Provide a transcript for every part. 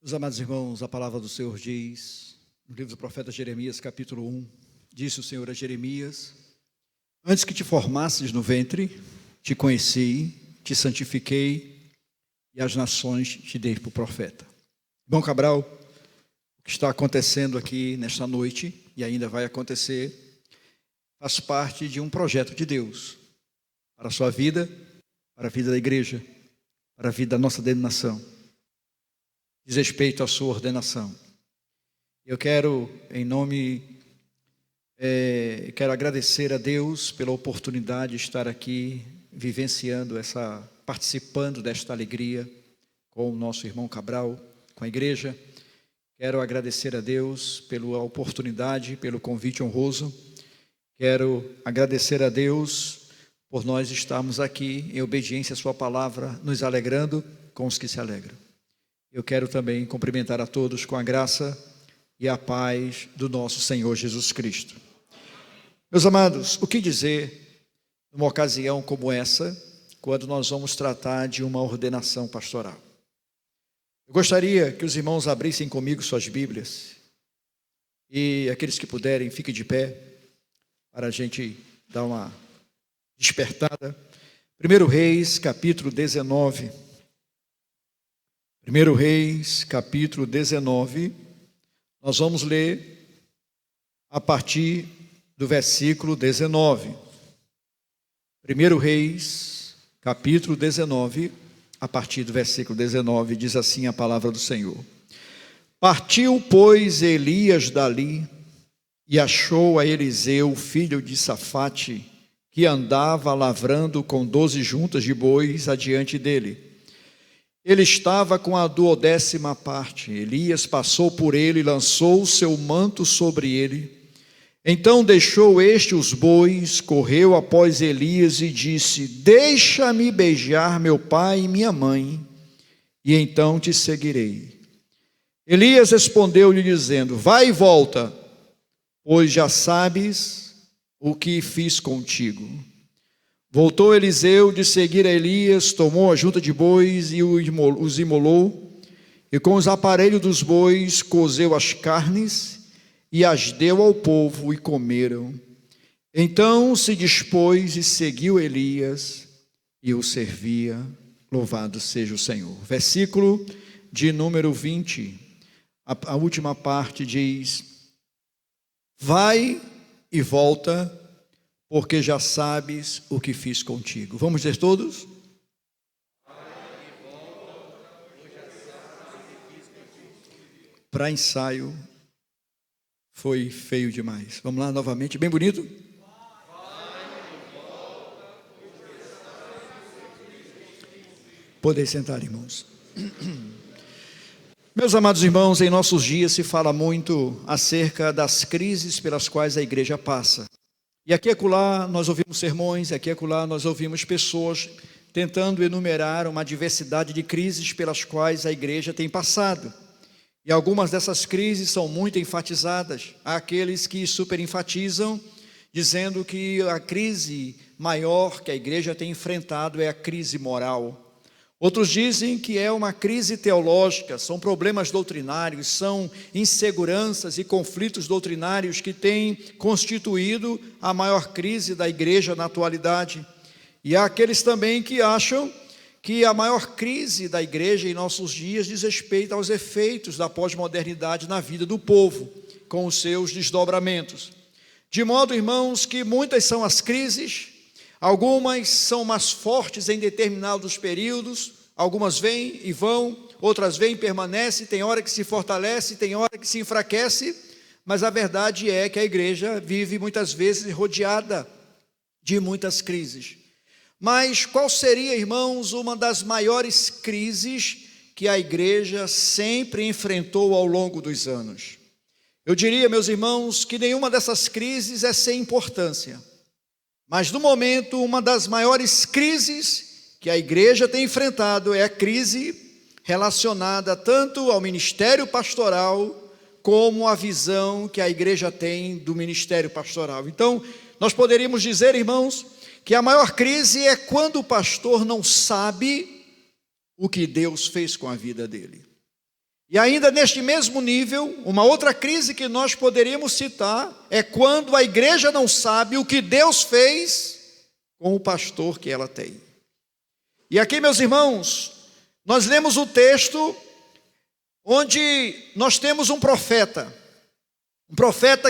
Meus amados irmãos, a palavra do Senhor diz, no livro do profeta Jeremias, capítulo 1, disse o Senhor a Jeremias: antes que te formasses no ventre, te conheci, te santifiquei, e as nações te dei por profeta. Irmão Cabral, o que está acontecendo aqui nesta noite, e ainda vai acontecer, faz parte de um projeto de Deus, para a sua vida, para a vida da igreja, para a vida da nossa denominação. Diz respeito à sua ordenação. Eu quero, quero agradecer a Deus pela oportunidade de estar aqui, vivenciando participando desta alegria com o nosso irmão Cabral, com a igreja. Quero agradecer a Deus pela oportunidade, pelo convite honroso. Quero agradecer a Deus por nós estarmos aqui em obediência à sua palavra, nos alegrando com os que se alegram. Eu quero também cumprimentar a todos com a graça e a paz do nosso Senhor Jesus Cristo. Meus amados, o que dizer numa ocasião como essa, quando nós vamos tratar de uma ordenação pastoral? Eu gostaria que os irmãos abrissem comigo suas Bíblias e aqueles que puderem, fiquem de pé para a gente dar uma despertada. 1 Reis, capítulo 19. 1 Reis, capítulo 19, nós vamos ler a partir do versículo 19. 1 Reis, capítulo 19, a partir do versículo 19, diz assim a palavra do Senhor. Partiu, pois, Elias dali e achou a Eliseu, filho de Safate, que andava lavrando com 12 juntas de bois adiante dele. Ele estava com a 12ª parte. Elias passou por ele e lançou o seu manto sobre ele. Então deixou este os bois, correu após Elias e disse: deixa-me beijar meu pai e minha mãe, e então te seguirei. Elias respondeu-lhe dizendo: vai e volta, pois já sabes o que fiz contigo. Voltou Eliseu de seguir a Elias, tomou a junta de bois e os imolou, e com os aparelhos dos bois cozeu as carnes e as deu ao povo, e comeram. Então se dispôs e seguiu Elias e o servia. Louvado seja o Senhor. Versículo de número 20, a última parte diz: vai e volta, porque já sabes o que fiz contigo. Vamos dizer todos? Para ensaio, foi feio demais. Vamos lá novamente, bem bonito? Podem sentar, irmãos. Meus amados irmãos, em nossos dias se fala muito acerca das crises pelas quais a igreja passa. E aqui e acolá nós ouvimos sermões, aqui e acolá nós ouvimos pessoas tentando enumerar uma diversidade de crises pelas quais a igreja tem passado. E algumas dessas crises são muito enfatizadas. Há aqueles que superenfatizam, dizendo que a crise maior que a igreja tem enfrentado é a crise moral. Outros dizem que é uma crise teológica, são problemas doutrinários, são inseguranças e conflitos doutrinários que têm constituído a maior crise da igreja na atualidade. E há aqueles também que acham que a maior crise da igreja em nossos dias diz respeito aos efeitos da pós-modernidade na vida do povo, com os seus desdobramentos. De modo, irmãos, que muitas são as crises. Algumas são mais fortes em determinados períodos, algumas vêm e vão, outras vêm e permanecem, tem hora que se fortalece, tem hora que se enfraquece, mas a verdade é que a igreja vive muitas vezes rodeada de muitas crises. Mas qual seria, irmãos, uma das maiores crises que a igreja sempre enfrentou ao longo dos anos? Eu diria, meus irmãos, que nenhuma dessas crises é sem importância. Mas no momento, uma das maiores crises que a igreja tem enfrentado é a crise relacionada tanto ao ministério pastoral como à visão que a igreja tem do ministério pastoral. Então, nós poderíamos dizer, irmãos, que a maior crise é quando o pastor não sabe o que Deus fez com a vida dele. E ainda neste mesmo nível, uma outra crise que nós poderíamos citar é quando a igreja não sabe o que Deus fez com o pastor que ela tem. E aqui, meus irmãos, nós lemos o texto onde nós temos um profeta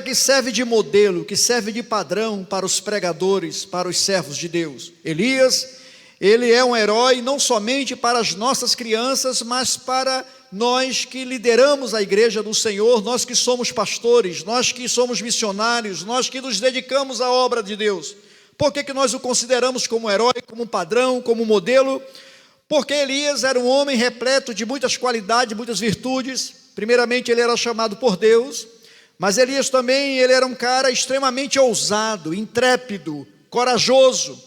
que serve de modelo, que serve de padrão para os pregadores, para os servos de Deus. Elias, ele é um herói não somente para as nossas crianças, mas para nós que lideramos a igreja do Senhor, nós que somos pastores, nós que somos missionários, nós que nos dedicamos à obra de Deus. Por que nós o consideramos como herói, como padrão, como modelo? Porque Elias era um homem repleto de muitas qualidades, muitas virtudes. Primeiramente, ele era chamado por Deus, mas Elias também, ele era um cara extremamente ousado, intrépido, corajoso.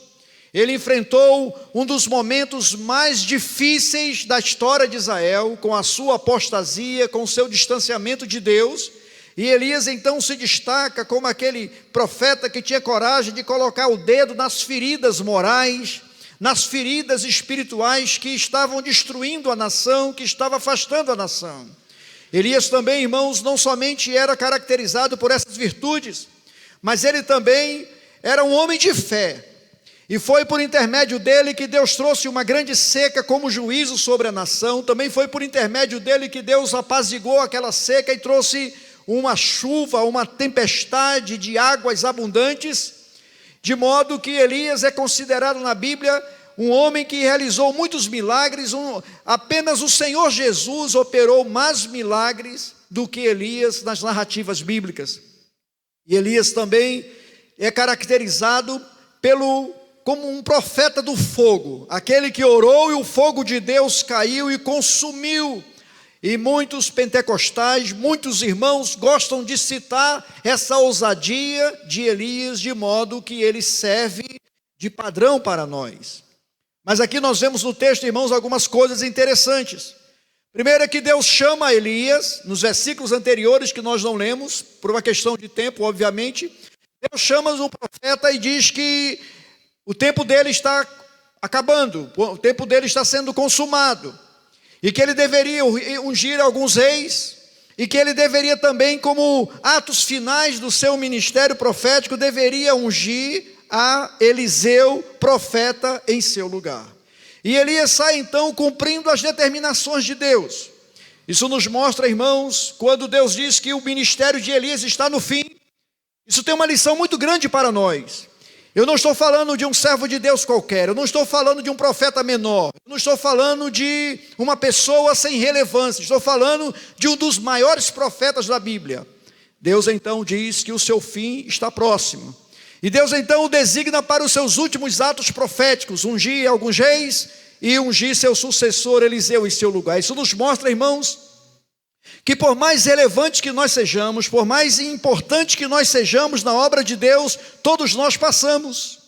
Ele enfrentou um dos momentos mais difíceis da história de Israel, com a sua apostasia, com o seu distanciamento de Deus. E Elias então se destaca como aquele profeta que tinha coragem de colocar o dedo nas feridas morais, nas feridas espirituais que estavam destruindo a nação, que estavam afastando a nação. Elias também, irmãos, não somente era caracterizado por essas virtudes, mas ele também era um homem de fé. E foi por intermédio dele que Deus trouxe uma grande seca como juízo sobre a nação. Também foi por intermédio dele que Deus apaziguou aquela seca e trouxe uma chuva, uma tempestade de águas abundantes, de modo que Elias é considerado na Bíblia um homem que realizou muitos milagres. Apenas o Senhor Jesus operou mais milagres do que Elias nas narrativas bíblicas. E Elias também é caracterizado como um profeta do fogo, aquele que orou e o fogo de Deus caiu e consumiu. E muitos pentecostais, muitos irmãos gostam de citar essa ousadia de Elias, de modo que ele serve de padrão para nós. Mas aqui nós vemos no texto, irmãos, algumas coisas interessantes. Primeiro é que Deus chama Elias, nos versículos anteriores que nós não lemos, por uma questão de tempo, obviamente. Deus chama o profeta e diz que o tempo dele está acabando, o tempo dele está sendo consumado, e que ele deveria ungir alguns reis, e que ele deveria também, como atos finais do seu ministério profético, deveria ungir a Eliseu, profeta, em seu lugar. E Elias sai então cumprindo as determinações de Deus. Isso nos mostra, irmãos, quando Deus diz que o ministério de Elias está no fim, isso tem uma lição muito grande para nós. Eu não estou falando de um servo de Deus qualquer, eu não estou falando de um profeta menor, eu não estou falando de uma pessoa sem relevância, estou falando de um dos maiores profetas da Bíblia. Deus então diz que o seu fim está próximo, e Deus então o designa para os seus últimos atos proféticos, ungir alguns reis e ungir seu sucessor Eliseu em seu lugar. Isso nos mostra, irmãos, que por mais relevante que nós sejamos, por mais importante que nós sejamos na obra de Deus, todos nós passamos,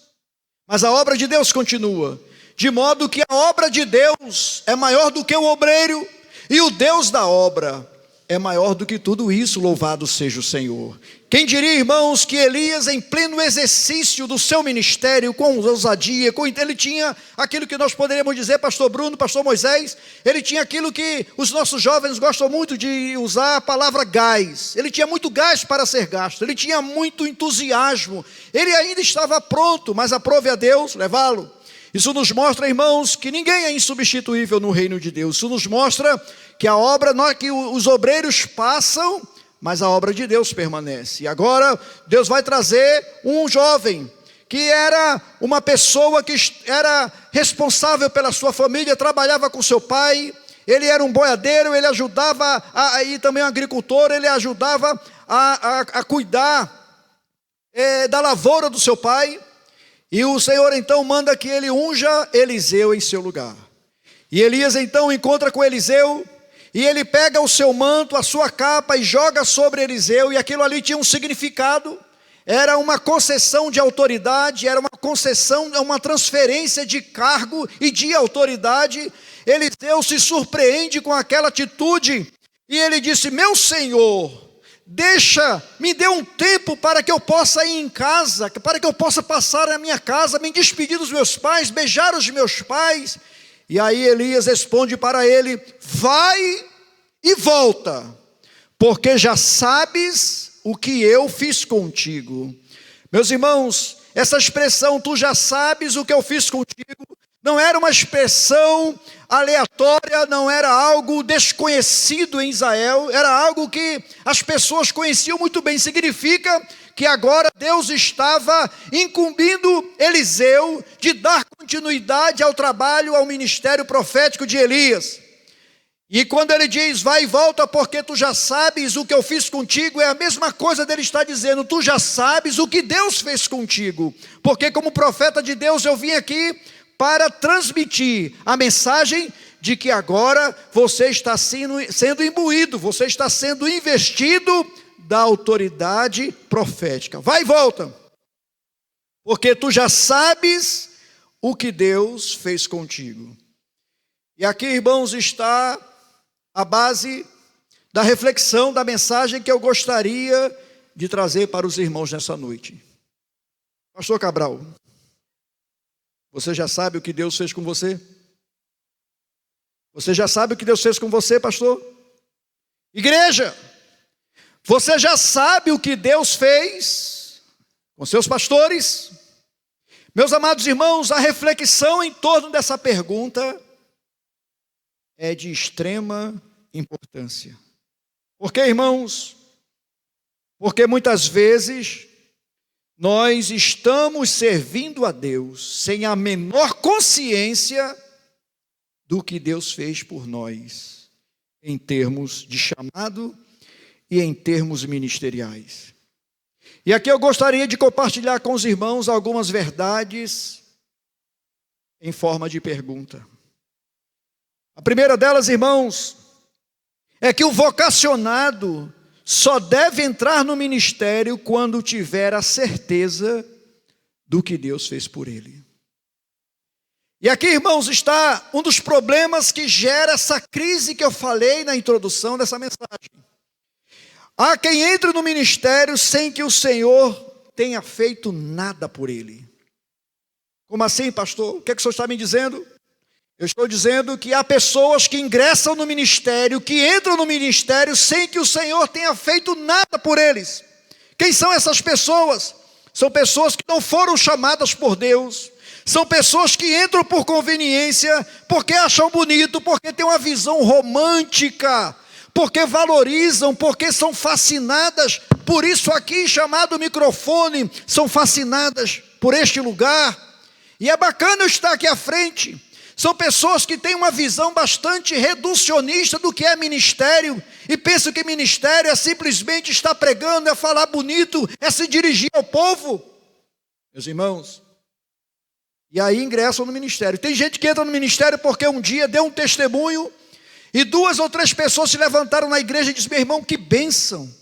mas a obra de Deus continua, de modo que a obra de Deus é maior do que o obreiro, e o Deus da obra é maior do que tudo isso. Louvado seja o Senhor. Quem diria, irmãos, que Elias, em pleno exercício do seu ministério, com ousadia, ele tinha aquilo que nós poderíamos dizer, pastor Bruno, pastor Moisés, ele tinha aquilo que os nossos jovens gostam muito de usar, a palavra gás. Ele tinha muito gás para ser gasto, ele tinha muito entusiasmo, ele ainda estava pronto, mas aprove a Deus levá-lo. Isso nos mostra, irmãos, que ninguém é insubstituível no reino de Deus. Isso nos mostra que a obra, que os obreiros passam, mas a obra de Deus permanece. E agora Deus vai trazer um jovem que era uma pessoa que era responsável pela sua família, trabalhava com seu pai, ele era um boiadeiro, ele ajudava, e também um agricultor, ele ajudava a cuidar da lavoura do seu pai. E o Senhor então manda que ele unja Eliseu em seu lugar. E Elias então encontra com Eliseu, e ele pega o seu manto, a sua capa, e joga sobre Eliseu, e aquilo ali tinha um significado, era uma concessão de autoridade, era uma concessão, uma transferência de cargo e de autoridade. Eliseu se surpreende com aquela atitude, e ele disse: meu Senhor, me dê um tempo para que eu possa ir em casa, para que eu possa passar na minha casa, me despedir dos meus pais, beijar os meus pais. E aí Elias responde para ele: vai e volta, porque já sabes o que eu fiz contigo. Meus irmãos, essa expressão, tu já sabes o que eu fiz contigo, não era uma expressão aleatória, não era algo desconhecido em Israel, era algo que as pessoas conheciam muito bem. Significa que agora Deus estava incumbindo Eliseu de dar continuidade ao trabalho, ao ministério profético de Elias. E quando ele diz, vai e volta porque tu já sabes o que eu fiz contigo, é a mesma coisa dele estar dizendo, tu já sabes o que Deus fez contigo. Porque como profeta de Deus eu vim aqui para transmitir a mensagem de que agora você está sendo imbuído, você está sendo investido da autoridade profética. Vai e volta, porque tu já sabes o que Deus fez contigo. E aqui, irmãos, está a base da reflexão da mensagem que eu gostaria de trazer para os irmãos nessa noite. Pastor Cabral, você já sabe o que Deus fez com você? Você já sabe o que Deus fez com você, pastor? Igreja, você já sabe o que Deus fez com seus pastores? Meus amados irmãos, a reflexão em torno dessa pergunta é de extrema importância. Por quê, irmãos? Porque muitas vezes nós estamos servindo a Deus sem a menor consciência do que Deus fez por nós, em termos de chamado e em termos ministeriais. E aqui eu gostaria de compartilhar com os irmãos algumas verdades em forma de pergunta. A primeira delas, irmãos, é que o vocacionado só deve entrar no ministério quando tiver a certeza do que Deus fez por ele. E aqui, irmãos, está um dos problemas que gera essa crise que eu falei na introdução dessa mensagem. Há quem entre no ministério sem que o Senhor tenha feito nada por ele. Como assim, pastor? O que é que o senhor está me dizendo? Eu estou dizendo que há pessoas que ingressam no ministério, que entram no ministério sem que o Senhor tenha feito nada por eles. Quem são essas pessoas? São pessoas que não foram chamadas por Deus. São pessoas que entram por conveniência, porque acham bonito, porque têm uma visão romântica, porque valorizam, porque são fascinadas por isso aqui chamado microfone, são fascinadas por este lugar. E é bacana eu estar aqui à frente. São pessoas que têm uma visão bastante reducionista do que é ministério e pensam que ministério é simplesmente estar pregando, é falar bonito, é se dirigir ao povo. Meus irmãos, e aí ingressam no ministério. Tem gente que entra no ministério porque um dia deu um testemunho e 2 ou 3 pessoas se levantaram na igreja e disseram, meu irmão, que bênção.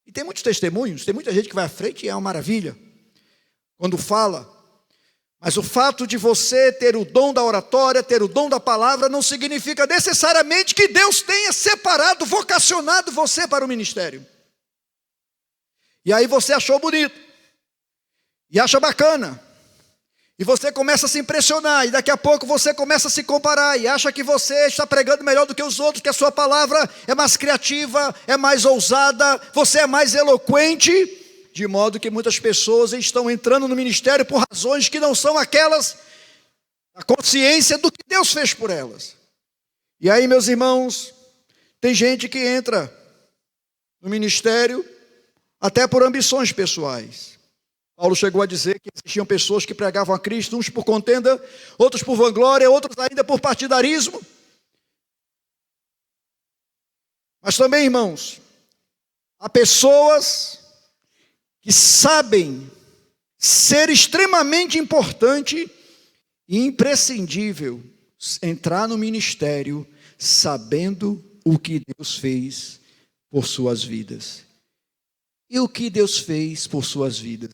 E tem muitos testemunhos, tem muita gente que vai à frente e é uma maravilha quando fala. Mas o fato de você ter o dom da oratória, ter o dom da palavra, não significa necessariamente que Deus tenha separado, vocacionado você para o ministério. E aí você achou bonito, e acha bacana, e você começa a se impressionar, e daqui a pouco você começa a se comparar, e acha que você está pregando melhor do que os outros, que a sua palavra é mais criativa, é mais ousada, você é mais eloquente, de modo que muitas pessoas estão entrando no ministério por razões que não são aquelas, a consciência do que Deus fez por elas. E aí, meus irmãos, tem gente que entra no ministério até por ambições pessoais. Paulo chegou a dizer que existiam pessoas que pregavam a Cristo, uns por contenda, outros por vanglória, outros ainda por partidarismo. Mas também, irmãos, há pessoas que sabem ser extremamente importante e imprescindível entrar no ministério sabendo o que Deus fez por suas vidas. E o que Deus fez por suas vidas?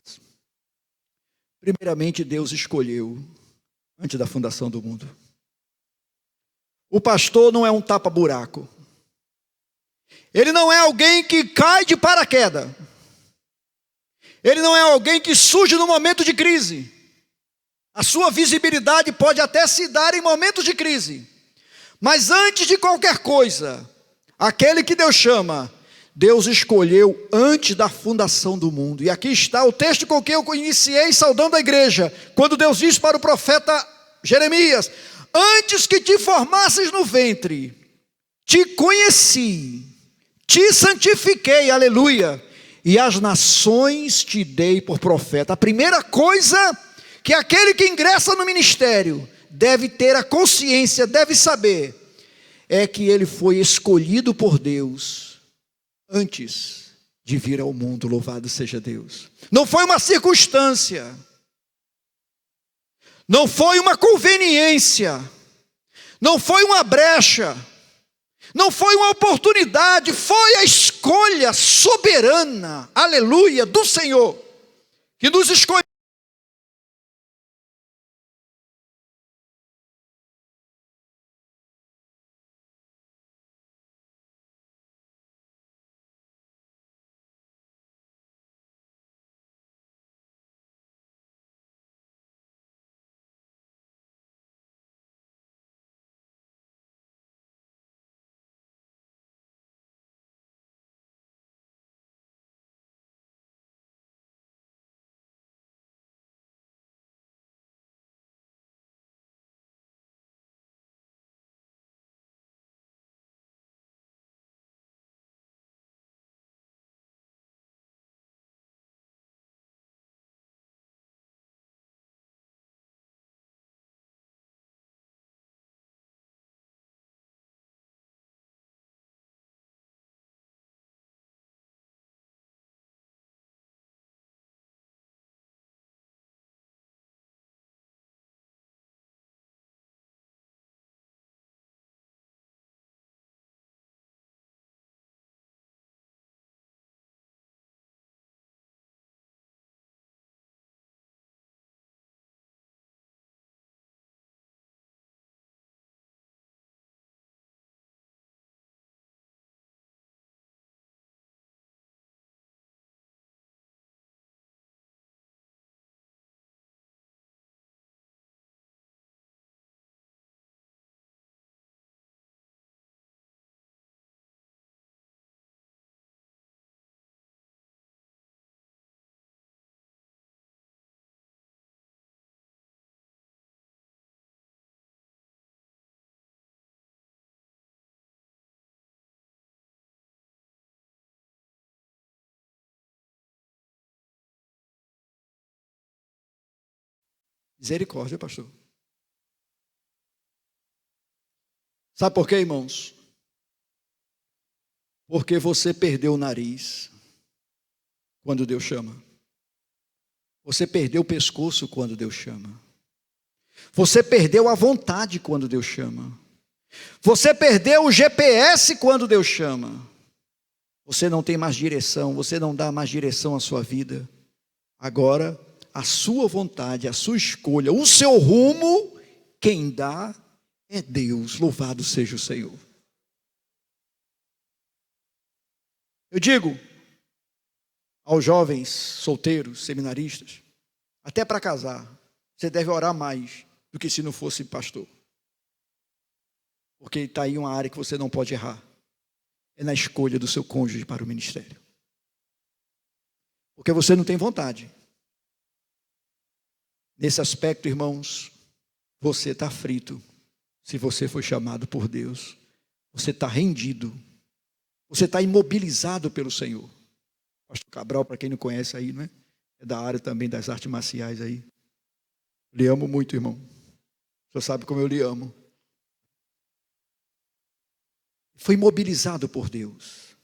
Primeiramente, Deus escolheu antes da fundação do mundo. O pastor não é um tapa-buraco. Ele não é alguém que cai de paraquedas. Ele não é alguém que surge no momento de crise. A sua visibilidade pode até se dar em momentos de crise. Mas antes de qualquer coisa, Aquele que Deus chama, Deus escolheu antes da fundação do mundo. E aqui está o texto com que eu iniciei saudando a igreja, quando Deus diz para o profeta Jeremias: antes que te formasses no ventre, te conheci, te santifiquei, aleluia, e as nações te dei por profeta. A primeira coisa que aquele que ingressa no ministério deve ter a consciência, deve saber, é que ele foi escolhido por Deus antes de vir ao mundo. Louvado seja Deus. Não foi uma circunstância, não foi uma conveniência, não foi uma brecha, não foi uma oportunidade, foi a escolha soberana, aleluia, do Senhor, que nos escolheu. Misericórdia, pastor. Sabe por quê, irmãos? Porque você perdeu o nariz quando Deus chama. Você perdeu o pescoço quando Deus chama. Você perdeu a vontade quando Deus chama. Você perdeu o GPS quando Deus chama. Você não tem mais direção, você não dá mais direção à sua vida. Agora, a sua vontade, a sua escolha, o seu rumo, quem dá é Deus. Louvado seja o Senhor. Eu digo aos jovens solteiros, seminaristas, até para casar, você deve orar mais do que se não fosse pastor. Porque está aí uma área que você não pode errar. É na escolha do seu cônjuge para o ministério. Porque você não tem vontade. Nesse aspecto, irmãos, você está frito. Se você foi chamado por Deus, você está rendido. Você está imobilizado pelo Senhor. Pastor Cabral, para quem não conhece aí, não é? É da área também das artes marciais aí. Lhe amo muito, irmão. O senhor sabe como eu lhe amo. Foi imobilizado por Deus.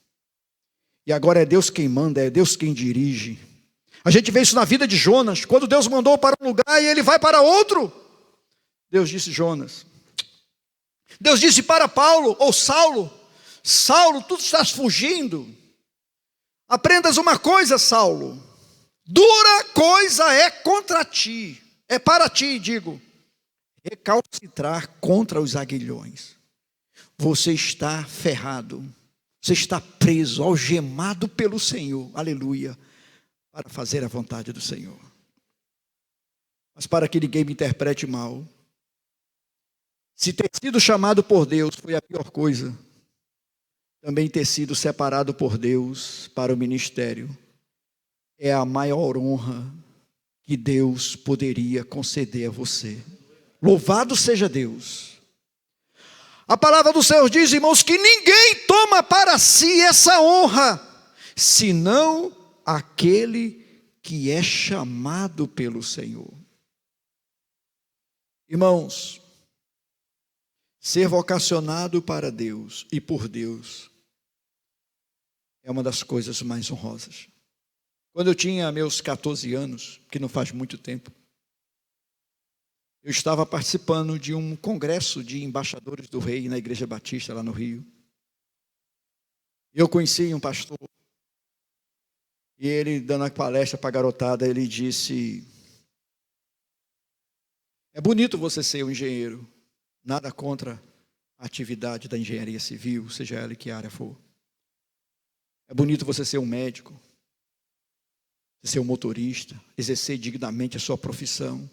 E agora é Deus quem manda, é Deus quem dirige. A gente vê isso na vida de Jonas. Quando Deus mandou para um lugar e ele vai para outro. Deus disse: Jonas. Deus disse para Paulo, ou Saulo: Saulo, tu estás fugindo. Aprendas uma coisa, Saulo. Dura coisa é contra ti. É para ti, digo. Recalcitrar contra os aguilhões. Você está ferrado. Você está preso, algemado pelo Senhor. Aleluia. Para fazer a vontade do Senhor. Mas para que ninguém me interprete mal, se ter sido chamado por Deus foi a pior coisa, também ter sido separado por Deus para o ministério é a maior honra que Deus poderia conceder a você. Louvado seja Deus. A palavra do Senhor diz, irmãos, que ninguém toma para si essa honra, senão aquele que é chamado pelo Senhor. Irmãos, ser vocacionado para Deus e por Deus é uma das coisas mais honrosas. Quando eu tinha meus 14 anos, que não faz muito tempo, eu estava participando de um congresso de embaixadores do rei na Igreja Batista, lá no Rio. Eu conheci um pastor, e ele, dando a palestra para a garotada, ele disse: é bonito você ser um engenheiro, nada contra a atividade da engenharia civil, seja ela que área for. É bonito você ser um médico, ser um motorista, exercer dignamente a sua profissão.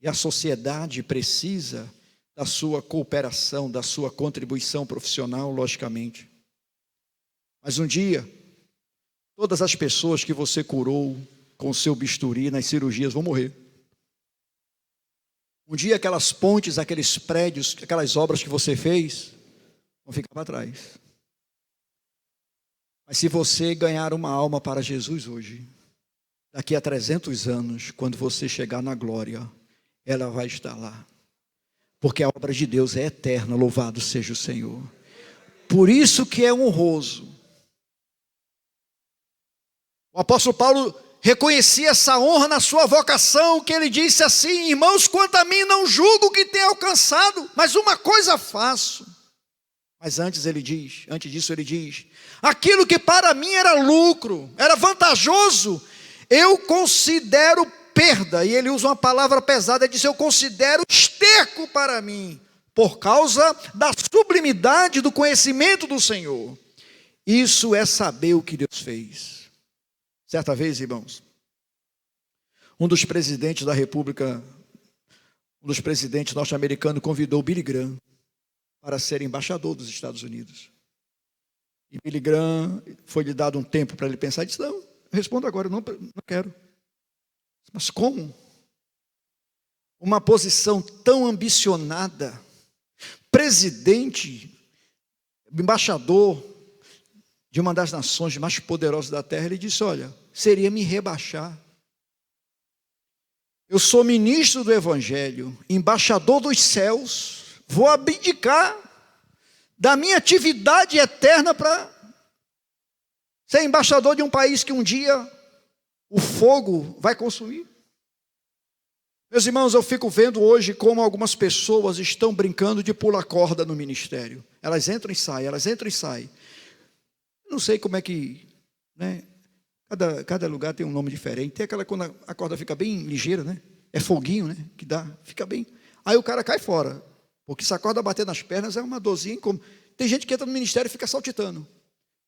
E a sociedade precisa da sua cooperação, da sua contribuição profissional, logicamente. Mas um dia, todas as pessoas que você curou com o seu bisturi nas cirurgias vão morrer. Um dia aquelas pontes, aqueles prédios, aquelas obras que você fez, vão ficar para trás. Mas se você ganhar uma alma para Jesus hoje, daqui a 300 anos, quando você chegar na glória, ela vai estar lá. Porque a obra de Deus é eterna, louvado seja o Senhor. Por isso que é honroso. O apóstolo Paulo reconhecia essa honra na sua vocação, que ele disse assim: irmãos, quanto a mim não julgo que tenha alcançado, mas uma coisa faço. Mas antes disso ele diz, aquilo que para mim era lucro, era vantajoso, eu considero perda. E ele usa uma palavra pesada, ele diz, eu considero esterco para mim, por causa da sublimidade do conhecimento do Senhor. Isso é saber o que Deus fez. Certa vez, irmãos, um dos presidentes da República, um dos presidentes norte-americanos convidou Billy Graham para ser embaixador dos Estados Unidos. E Billy Graham foi-lhe dado um tempo para ele pensar, e disse, não, eu respondo agora, não quero. Mas como? Uma posição tão ambicionada, presidente, embaixador de uma das nações mais poderosas da terra, ele disse, olha, seria me rebaixar. Eu sou ministro do Evangelho, embaixador dos céus, vou abdicar da minha atividade eterna para ser embaixador de um país que um dia o fogo vai consumir. Meus irmãos, eu fico vendo hoje como algumas pessoas estão brincando de pular corda no ministério. Elas entram e saem. Não sei como é que, né? Cada lugar tem um nome diferente. Tem aquela quando a corda fica bem ligeira, né? É foguinho, né? Que dá, fica bem. Aí o cara cai fora. Porque se a corda bater nas pernas é uma dorzinha. Tem gente que entra no ministério e fica saltitando.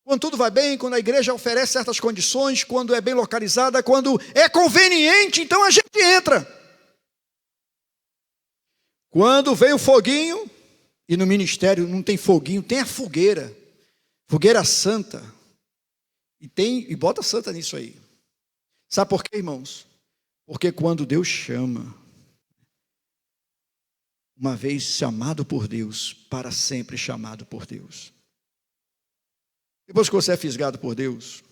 Quando tudo vai bem, quando a igreja oferece certas condições, quando é bem localizada, quando é conveniente, então a gente entra. Quando vem o foguinho, e no ministério não tem foguinho, tem a fogueira santa, e bota santa nisso aí. Sabe por quê, irmãos? Porque quando Deus chama, uma vez chamado por Deus, para sempre chamado por Deus. Depois que você é fisgado por Deus,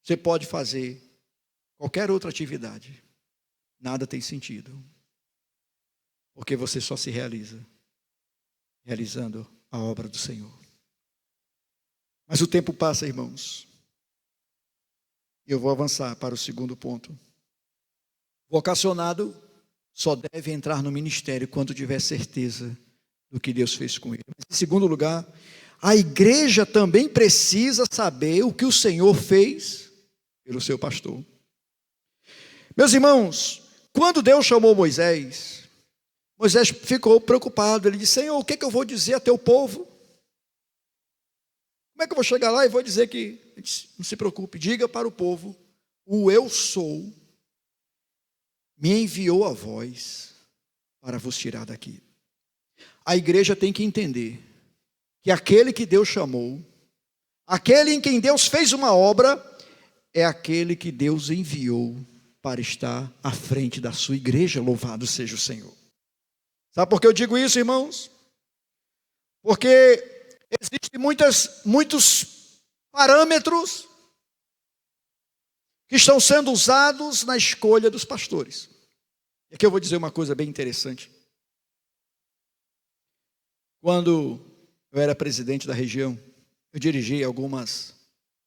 você pode fazer qualquer outra atividade, nada tem sentido, porque você só se realizando a obra do Senhor. Mas o tempo passa, irmãos, e eu vou avançar para o segundo ponto. Vocacionado só deve entrar no ministério quando tiver certeza do que Deus fez com ele. Mas, em segundo lugar, a igreja também precisa saber o que o Senhor fez pelo seu pastor. Meus irmãos, quando Deus chamou Moisés ficou preocupado. Ele disse, Senhor, o que eu vou dizer a teu povo? Como é que eu vou chegar lá e vou dizer que... Ele disse, não se preocupe, diga para o povo, o eu sou me enviou a vós para vos tirar daqui. A igreja tem que entender que aquele que Deus chamou, aquele em quem Deus fez uma obra, é aquele que Deus enviou para estar à frente da sua igreja. Louvado seja o Senhor. Sabe por que eu digo isso, irmãos? Porque existem muitos parâmetros que estão sendo usados na escolha dos pastores. E aqui eu vou dizer uma coisa bem interessante. Quando eu era presidente da região, eu dirigi algumas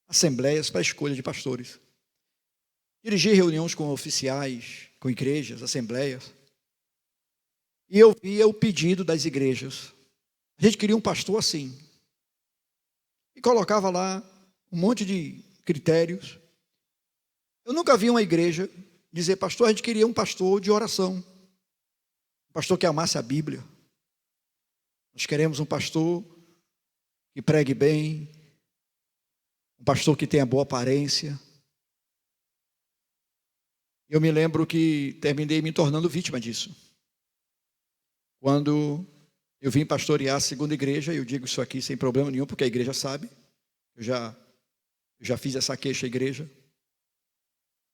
assembleias para a escolha de pastores. Dirigi reuniões com oficiais, com igrejas, assembleias. E eu via o pedido das igrejas. A gente queria um pastor assim. E colocava lá um monte de critérios. Eu nunca vi uma igreja dizer, pastor, a gente queria um pastor de oração. Um pastor que amasse a Bíblia. Nós queremos um pastor que pregue bem. Um pastor que tenha boa aparência. Eu me lembro que terminei me tornando vítima disso. Quando eu vim pastorear a segunda igreja, eu digo isso aqui sem problema nenhum, porque a igreja sabe. Eu já fiz essa queixa à igreja.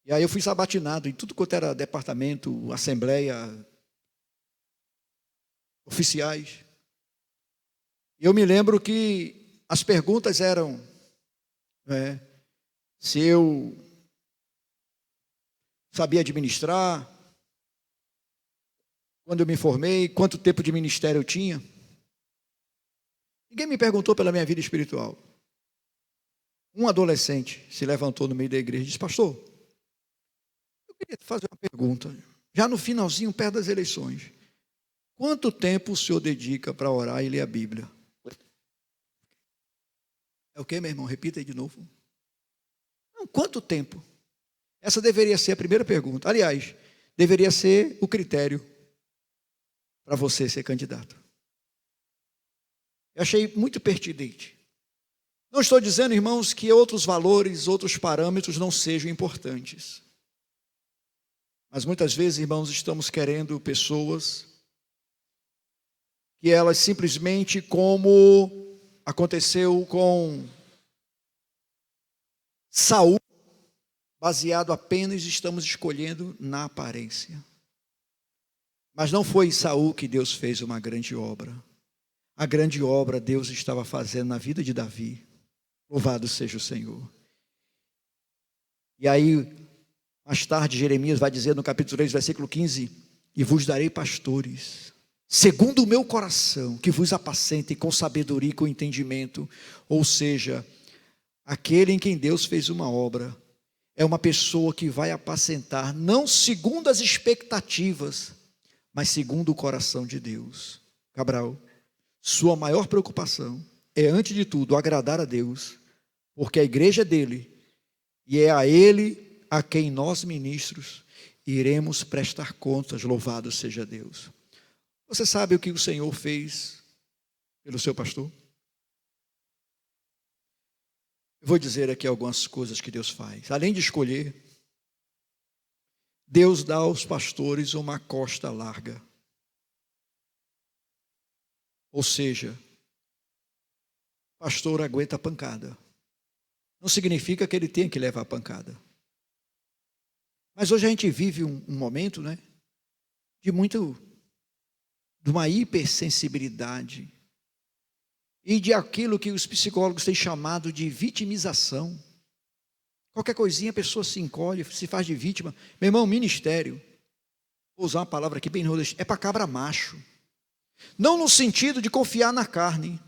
E aí eu fui sabatinado em tudo quanto era departamento, assembleia, oficiais. E eu me lembro que as perguntas eram, se eu sabia administrar, quando eu me formei, quanto tempo de ministério eu tinha. Ninguém me perguntou pela minha vida espiritual. Um adolescente se levantou no meio da igreja e disse, pastor, eu queria te fazer uma pergunta, já no finalzinho, perto das eleições. Quanto tempo o senhor dedica para orar e ler a Bíblia? É o quê, meu irmão? Repita aí de novo. Não, quanto tempo? Essa deveria ser a primeira pergunta. Aliás, deveria ser o critério para você ser candidato. Eu achei muito pertinente. Não estou dizendo, irmãos, que outros valores, outros parâmetros não sejam importantes. Mas muitas vezes, irmãos, estamos querendo pessoas que elas simplesmente, como aconteceu com Saul, baseado apenas, estamos escolhendo na aparência. Mas não foi em Saul que Deus fez uma grande obra. A grande obra Deus estava fazendo na vida de Davi. Louvado seja o Senhor. E aí, mais tarde, Jeremias vai dizer no capítulo 3, versículo 15, e vos darei pastores, segundo o meu coração, que vos apacentem com sabedoria e com entendimento. Ou seja, aquele em quem Deus fez uma obra, é uma pessoa que vai apacentar, não segundo as expectativas, mas segundo o coração de Deus. Cabral, sua maior preocupação é, antes de tudo, agradar a Deus, porque a igreja é dele, e é a ele a quem nós, ministros, iremos prestar contas. Louvado seja Deus. Você sabe o que o Senhor fez pelo seu pastor? Eu vou dizer aqui algumas coisas que Deus faz. Além de escolher, Deus dá aos pastores uma costa larga. Ou seja, o pastor aguenta a pancada. Não significa que ele tenha que levar a pancada. Mas hoje a gente vive um momento, de uma hipersensibilidade e de aquilo que os psicólogos têm chamado de vitimização. Qualquer coisinha a pessoa se encolhe, se faz de vítima. Meu irmão, ministério, vou usar uma palavra aqui bem nordestina, é para cabra macho. Não no sentido de confiar na carne,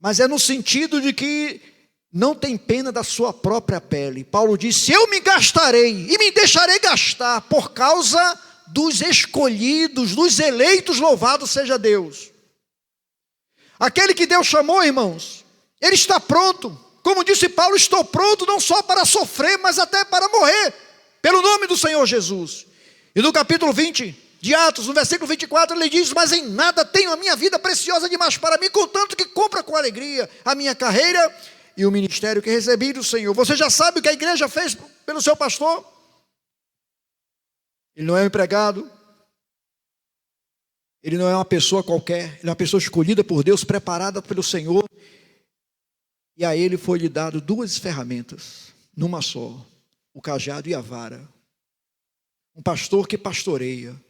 mas é no sentido de que não tem pena da sua própria pele. Paulo disse, eu me gastarei e me deixarei gastar por causa dos escolhidos, dos eleitos, louvado seja Deus. Aquele que Deus chamou, irmãos, ele está pronto. Como disse Paulo, estou pronto não só para sofrer, mas até para morrer, pelo nome do Senhor Jesus. E no capítulo 20 de Atos, no versículo 24, ele diz, mas em nada tenho a minha vida preciosa demais para mim, contanto que compra com alegria a minha carreira e o ministério que recebi do Senhor. Você já sabe o que a igreja fez pelo seu pastor? Ele não é um empregado, Ele não é uma pessoa qualquer, ele é uma pessoa escolhida por Deus, preparada pelo Senhor. E a ele foi lhe dado duas ferramentas, numa só, o cajado e a vara. Um pastor que pastoreia,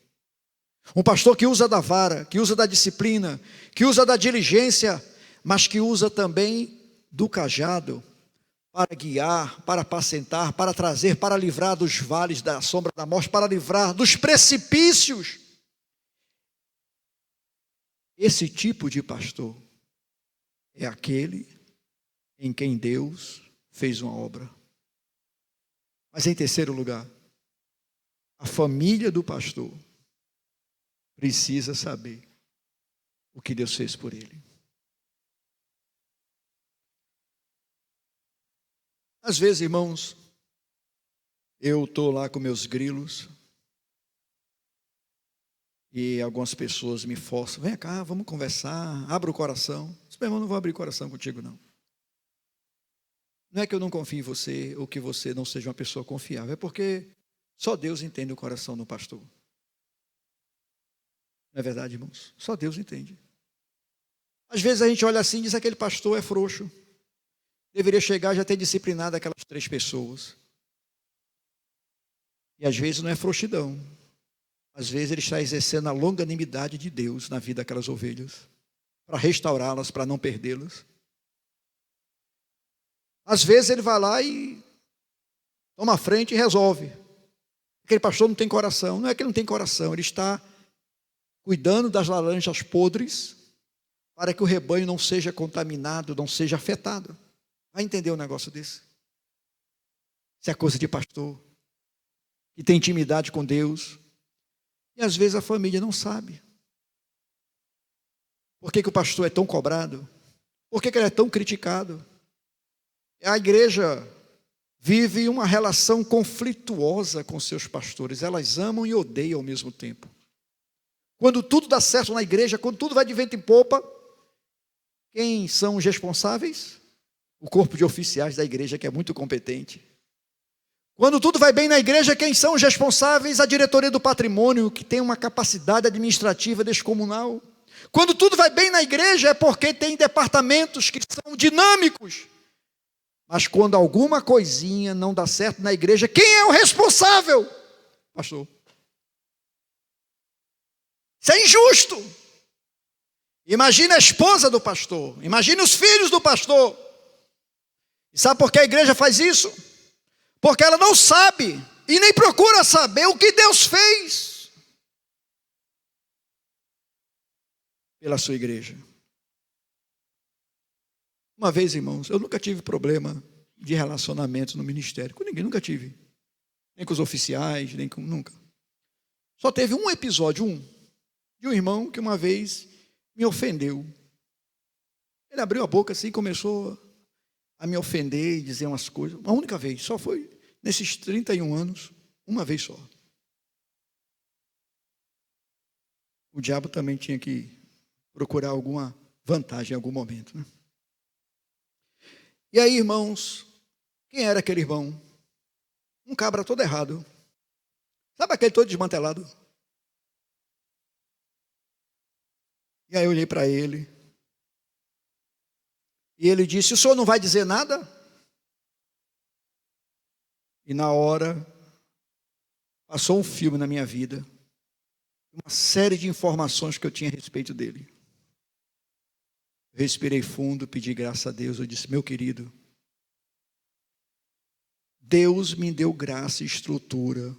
um pastor que usa da vara, que usa da disciplina, que usa da diligência, mas que usa também do cajado para guiar, para apacentar, para trazer, para livrar dos vales da sombra da morte, para livrar dos precipícios. Esse tipo de pastor é aquele em quem Deus fez uma obra. Mas em terceiro lugar, a família do pastor precisa saber o que Deus fez por ele. Às vezes, irmãos, eu estou lá com meus grilos e algumas pessoas me forçam, vem cá, vamos conversar, abra o coração. Meu irmão, não vou abrir o coração contigo, não. Não é que eu não confio em você ou que você não seja uma pessoa confiável, é porque só Deus entende o coração do pastor. Não é verdade, irmãos? Só Deus entende. Às vezes a gente olha assim e diz, aquele pastor é frouxo. Deveria chegar e já ter disciplinado aquelas 3 pessoas. E às vezes não é frouxidão. Às vezes ele está exercendo a longanimidade de Deus na vida daquelas ovelhas, para restaurá-las, para não perdê-las. Às vezes ele vai lá e toma a frente e resolve. Aquele pastor não tem coração. Não é que ele não tem coração, ele está cuidando das laranjas podres para que o rebanho não seja contaminado, não seja afetado. Vai entender um negócio desse? Isso é coisa de pastor que tem intimidade com Deus. E às vezes a família não sabe. Por que o pastor é tão cobrado? Por que ele é tão criticado? A igreja vive uma relação conflituosa com seus pastores. Elas amam e odeiam ao mesmo tempo. Quando tudo dá certo na igreja, quando tudo vai de vento em popa, quem são os responsáveis? O corpo de oficiais da igreja, que é muito competente. Quando tudo vai bem na igreja, quem são os responsáveis? A diretoria do patrimônio, que tem uma capacidade administrativa descomunal. Quando tudo vai bem na igreja, é porque tem departamentos que são dinâmicos. Mas quando alguma coisinha não dá certo na igreja, quem é o responsável? Pastor. Isso é injusto. Imagina a esposa do pastor, imagina os filhos do pastor. E sabe por que a igreja faz isso? Porque ela não sabe e nem procura saber o que Deus fez pela sua igreja. Uma vez, irmãos, eu nunca tive problema de relacionamento no ministério, com ninguém, nunca tive. Nem com os oficiais, nem com, nunca. Só teve um episódio, de um irmão que uma vez me ofendeu. Ele abriu a boca assim e começou a me ofender e dizer umas coisas. Uma única vez, só foi nesses 31 anos, uma vez só. O diabo também tinha que procurar alguma vantagem em algum momento, né? E aí, irmãos, quem era aquele irmão? Um cabra todo errado. Sabe aquele todo desmantelado? E aí eu olhei para ele. E ele disse, o senhor não vai dizer nada? E na hora, passou um filme na minha vida. Uma série de informações que eu tinha a respeito dele. Eu respirei fundo, pedi graça a Deus. Eu disse, meu querido, Deus me deu graça e estrutura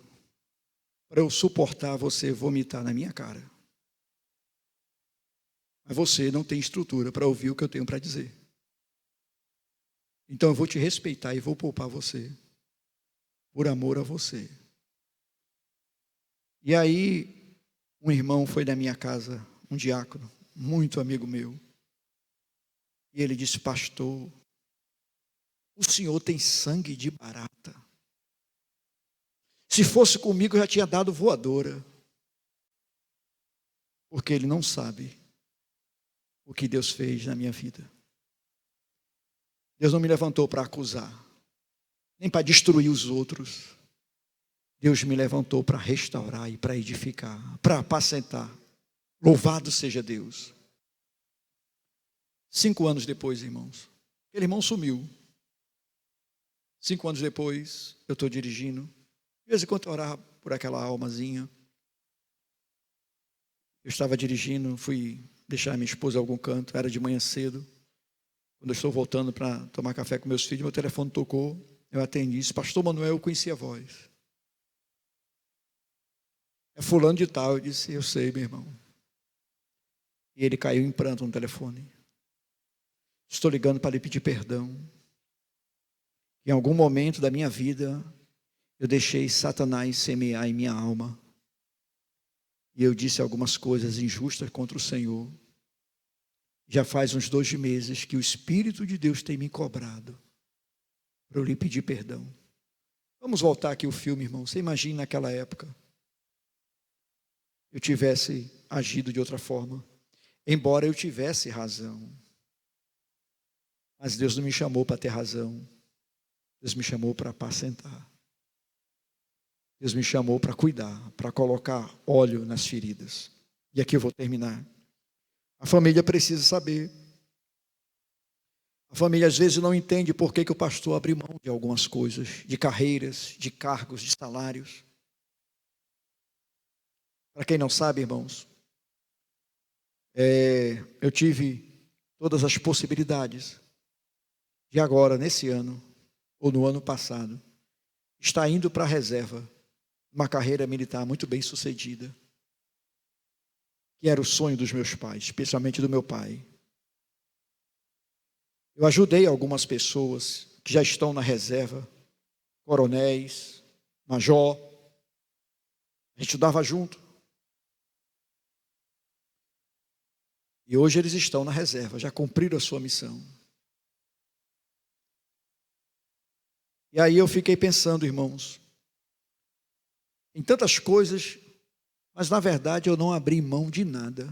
para eu suportar você vomitar na minha cara. Mas você não tem estrutura para ouvir o que eu tenho para dizer. Então eu vou te respeitar e vou poupar você, por amor a você. E aí, um irmão foi na minha casa, um diácono, muito amigo meu. E ele disse, pastor, o senhor tem sangue de barata. Se fosse comigo, eu já tinha dado voadora. Porque ele não sabe o que Deus fez na minha vida. Deus não me levantou para acusar, nem para destruir os outros. Deus me levantou para restaurar e para edificar, para apacentar. Louvado seja Deus. 5 anos depois, irmãos, aquele irmão sumiu. 5 anos depois, eu estou dirigindo. De vez em quando eu orava por aquela almazinha. Eu estava dirigindo, fui deixar minha esposa em algum canto, era de manhã cedo. Quando eu estou voltando para tomar café com meus filhos, meu telefone tocou, eu atendi, disse, pastor Manuel, eu conheci a voz. É fulano de tal, eu disse, eu sei, meu irmão. E ele caiu em pranto no telefone. Estou ligando para lhe pedir perdão. Em algum momento da minha vida, eu deixei Satanás semear em minha alma. E eu disse algumas coisas injustas contra o Senhor. Já faz uns 2 meses que o Espírito de Deus tem me cobrado para eu lhe pedir perdão. Vamos voltar aqui o filme, irmão. Você imagina naquela época eu tivesse agido de outra forma, embora eu tivesse razão. Mas Deus não me chamou para ter razão. Deus me chamou para apacentar. Deus me chamou para cuidar, para colocar óleo nas feridas. E aqui eu vou terminar. A família precisa saber. A família às vezes não entende por que o pastor abriu mão de algumas coisas, de carreiras, de cargos, de salários. Para quem não sabe, irmãos, eu tive todas as possibilidades de agora, nesse ano, ou no ano passado, estar indo para a reserva, uma carreira militar muito bem sucedida, que era o sonho dos meus pais, especialmente do meu pai. Eu ajudei algumas pessoas que já estão na reserva, coronéis, major, a gente estudava junto. E hoje eles estão na reserva, já cumpriram a sua missão. E aí eu fiquei pensando, irmãos, em tantas coisas, mas na verdade eu não abri mão de nada.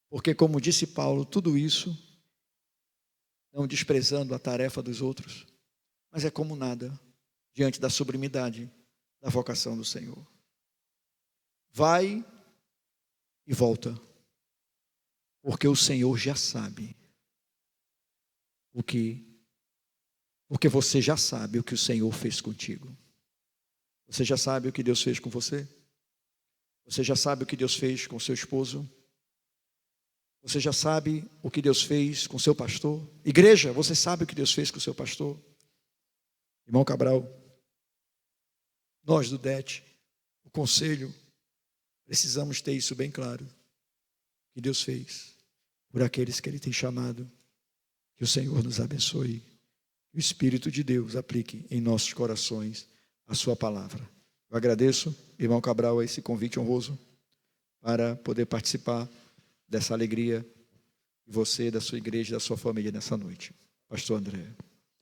Porque como disse Paulo, tudo isso, não desprezando a tarefa dos outros, mas é como nada, diante da sublimidade da vocação do Senhor. Vai e volta. Porque o Senhor já sabe porque você já sabe o que o Senhor fez contigo. Você já sabe o que Deus fez com você? Você já sabe o que Deus fez com seu esposo? Você já sabe o que Deus fez com seu pastor? Igreja, você sabe o que Deus fez com seu pastor? Irmão Cabral, nós do DET, o conselho, precisamos ter isso bem claro. Que Deus fez por aqueles que Ele tem chamado. Que o Senhor nos abençoe. Que o Espírito de Deus aplique em nossos corações a sua palavra. Eu agradeço, irmão Cabral, a esse convite honroso para poder participar dessa alegria de você, da sua igreja, da sua família nessa noite. Pastor André.